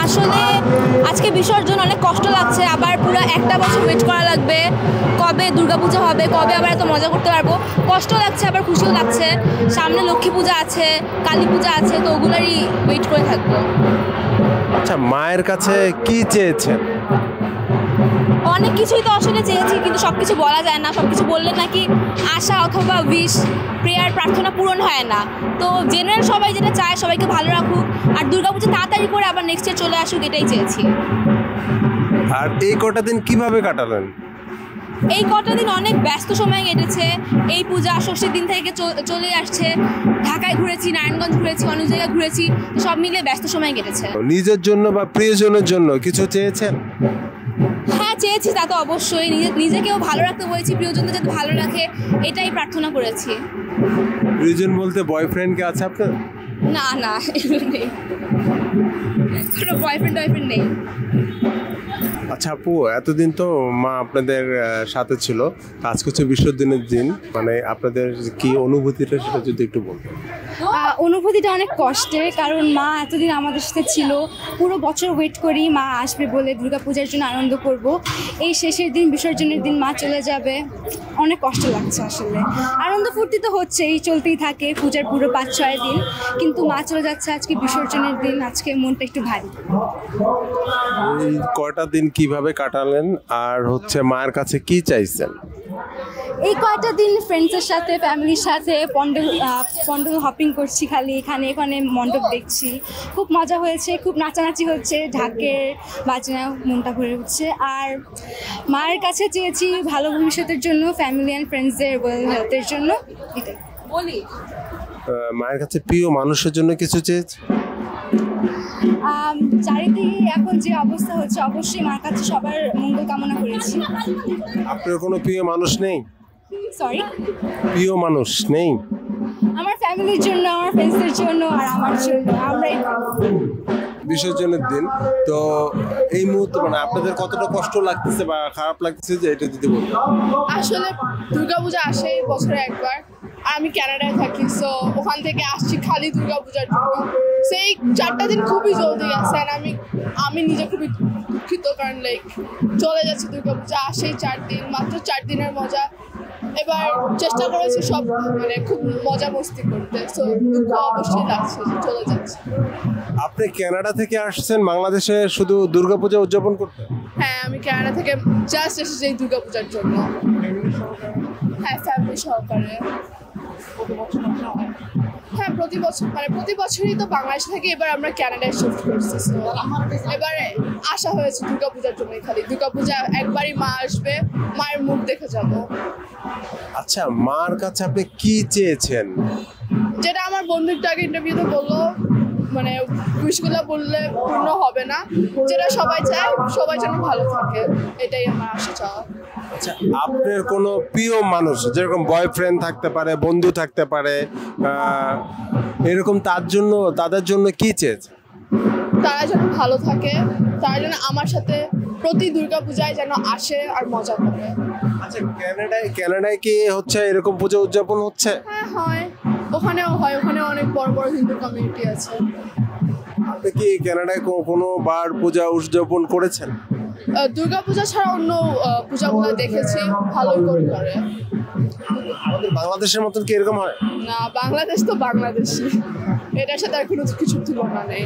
আসলে আজকে বিসর্জন অনেক কষ্ট লাগছে, আবার পুরো একটা বছর ওয়েট করা লাগবে, কবে দুর্গাপূজা হবে, কবে আবার এত মজা করতে পারবো। কষ্ট লাগছে আবার খুশিও লাগছে, সামনে লক্ষ্মী পূজা আছে, কালী পূজা আছে, তো ওগুলারই ওয়েট করে থাকবো। আচ্ছা, মায়ের কাছে কি চেয়েছেন? অনেক কিছুই তো আসলে চেয়েছি, কিন্তু সব কিছু বলা যায় না। সব কিছু বললে নাকি আশা অথবা উইশ, প্রেয়ার, প্রার্থনা পূরণ হয় না। তো জেনারেল সবাই যেটা চায় সবাইকে ভালো রাখুক, আর দুর্গাপূজা তাড়াতাড়ি করে আবার নেক্সট ইয়ার চলে আসুক, এটাই চেয়েছি। আর এই কটা দিন কিভাবে কাটালেন? এই কটা দিন অনেক ব্যস্ত সময় কেটেছে। এই পূজা ষষ্ঠীর দিন থেকে চলে আসছে, ঢাকায় ঘুরেছি, নারায়ণগঞ্জ ঘুরেছি, অনেক জায়গায় ঘুরেছি, তো সব মিলে ব্যস্ত সময় কেটেছে। নিজের জন্য বা প্রিয়জনের জন্য কিছু চেয়েছেন? হ্যাঁ, চেয়েছি, তা তো অবশ্যই। নিজেকেও ভালো রাখতে বলেছি, প্রিয়জনদের যাতে ভালো রাখে, এটাই প্রার্থনা করেছি। প্রিয়জন বলতে বয়ফ্রেন্ড কি আছে আপনার? না না, এগুলো নেই, কোনো বয়ফ্রেন্ড নেই। আচ্ছা আপু, এতদিন তো মা আপনাদের সাথে ছিল, আজকে হচ্ছে বিসর্জনের দিন, মানে আপনাদের কি অনুভূতিটা সেটা যদি একটু বলতেন। অনুভূতিটা অনেক কষ্টের, কারণ মা এতদিন আমাদের সাথে ছিল, পুরো বছর ওয়েট করি মা আসবে বলে, দুর্গাপূজার জন্য আনন্দ করব। এই শেষের দিন বিসর্জনের দিন মা চলে যাবে, অনেক কষ্ট লাগছে আসলে। আনন্দ ফুর্তি তো হচ্ছেই, চলতেই থাকে পূজার পুরো 5-6 দিন, কিন্তু মা চলে যাচ্ছে আজকে বিসর্জনের দিন, আজকে মনটা একটু ভারী। এই কয়টা দিন কিভাবে কাটালেন, আর হচ্ছে মায়ের কাছে কি চাইছেন? এই কয়টা দিন ফ্রেন্ডসের সাথে, ফ্যামিলির সাথে পন্ডল হপিং করছি, খালি এখানে এখানে মণ্ডপ দেখছি, খুব মজা হয়েছে, খুব নাচানাচি হচ্ছে, ঢাকের বাজনা, মনটা ভরে উঠছে। আর মায়ের কাছে চেয়েছি ভালো ভবিষ্যতের জন্য, ফ্যামিলি অ্যান্ড ফ্রেন্ডসদের ওয়েল হেলথের জন্য, এটাই বলি। মায়ের কাছে প্রিয় মানুষের জন্য কিছু চেয়েছে? চারিদিকে এখন যে অবস্থা হচ্ছে, অবশ্যই মার কাছে সবার মঙ্গল কামনা করেছি। আপনার কোনো প্রিয় মানুষ নেই? সরি, প্রিয় মানুষ নেই? আমার ফ্যামিলির জন্য, আমার ফ্রেন্ডসদের জন্য, আর আমার জন্য, আমরাই। বিসর্জনের দিন তো এই মুহূর্তে মানে আপনাদের কতটা কষ্ট লাগতেছে বা খারাপ লাগতেছে, যে এটা যদি বলতেন। আসলে দুর্গাপূজা আসে বছরে একবার, আর আমি কানাডায় থাকি, সো ওখান থেকে আসছি খালি দুর্গাপূজার জন্য। সেই 4টা দিন খুবই জলদি গেছে, আর আমি নিজে খুবই দুঃখিত, কারণ লাইক চলে যাচ্ছে দুর্গাপূজা, আসেই 4 দিন, মাত্র 4 দিনের মজা। এবার চেষ্টা করেছি সব মানে খুব মজা মস্তি করতে, সো দুঃখ অবশ্যই লাগছে যে চলে যাচ্ছে। আপনি কানাডা থেকে আসছেন বাংলাদেশে শুধু দুর্গাপূজা উদযাপন করতে? হ্যাঁ, আমি কানাডা থেকে জাস্ট এসেছি এই দুর্গাপূজার জন্য। হ্যাঁ, ফ্যামিলি সহকারে। হ্যাঁ, প্রতি বছরই তো বাংলাদেশ থেকে এবার আমরা কানাডায় শিফট করছি, এবার আসা হয়েছে দুর্গাপূজার জন্য। খালি দুর্গাপূজা একবারই মা আসবে, মায়ের মুখ দেখে যাব। আচ্ছা, মার কাছে আপনি কি চেয়েছেন? যেটা আমার বন্ধুটা আগে ইন্টারভিউতে বললো, মানে উইশগুলো বললে পূর্ণ হবে না, যেটা সবাই চায় সবাই যেন ভালো থাকে, এটাই আমার আশা চাওয়া। আচ্ছা, আপনার কোনো প্রিয় মানুষ, যেরকম বয়ফ্রেন্ড থাকতে পারে, বন্ধু থাকতে পারে, এরকম তাদের জন্য কি চেয়েছে? তারা যেন ভালো থাকে, তারা যেন আমার সাথে প্রতি দুর্গাপূজায় যেন আসে আর মজা করে। আচ্ছা, কানাডায় কি হচ্ছে এরকম পূজা উদযাপন হচ্ছে? হ্যাঁ হয়, ওখানেও হয়, ওখানে অনেক বড় বড় হিন্দু কমিউনিটি আছে। আপনি কি কানাডায় কোনো বার পূজা উদযাপন করেছেন? দুর্গাপূজা ছাড়া অন্য পূজাগুলো দেখেছি, ভালোই করে। আমাদের বাংলাদেশের মতন কি এরকম হয়? না, বাংলাদেশ তো বাংলাদেশই, এটার সাথে আর কোনো কিছু তুলনা নেই।